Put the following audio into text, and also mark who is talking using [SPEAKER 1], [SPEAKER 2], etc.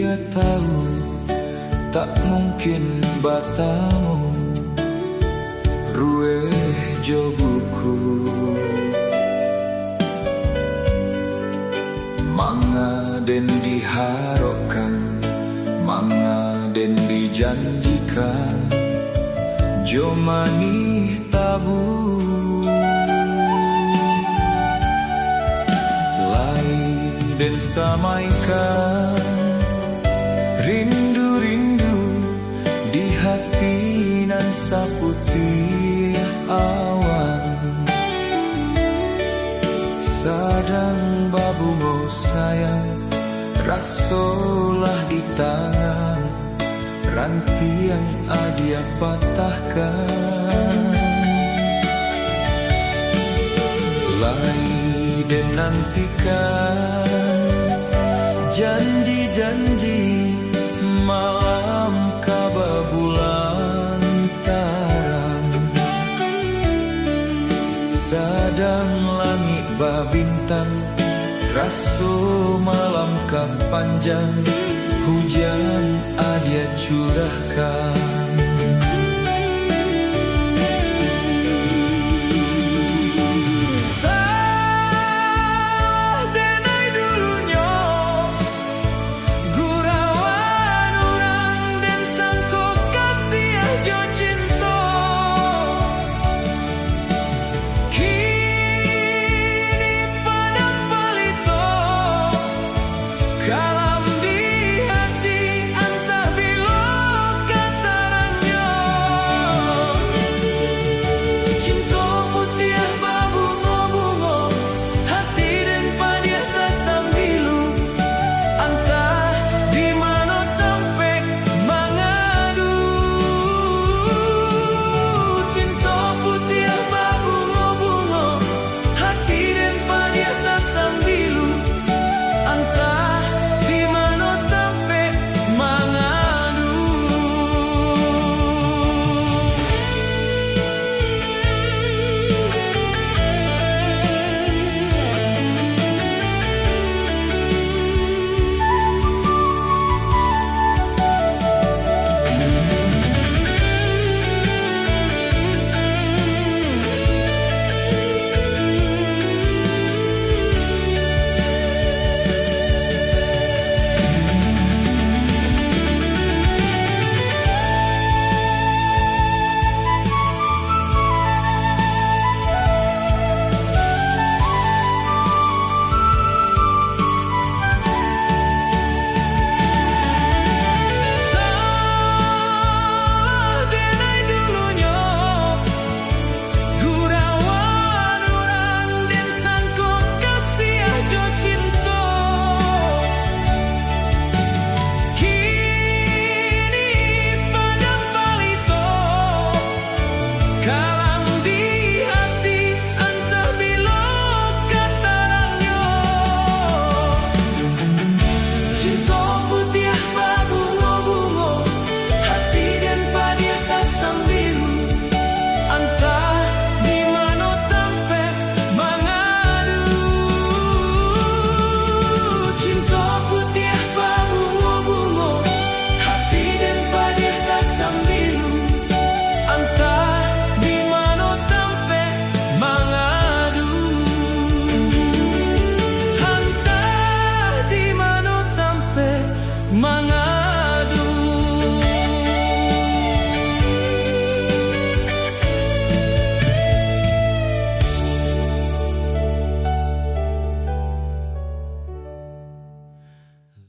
[SPEAKER 1] Dia tahu tak mungkin batamu rue jobuku manga den diharapkan, manga den dijanjikan, jomani tabu lai den samaikan rindu-rindu di hati nan saputih awan sadang babungo sayang rasolah di tangan ranti yang adia patahkan lai den nantikan janji-janji malam kababulan tarang sadang langit babintang raso malam panjang hujan adia curahkan
[SPEAKER 2] Kala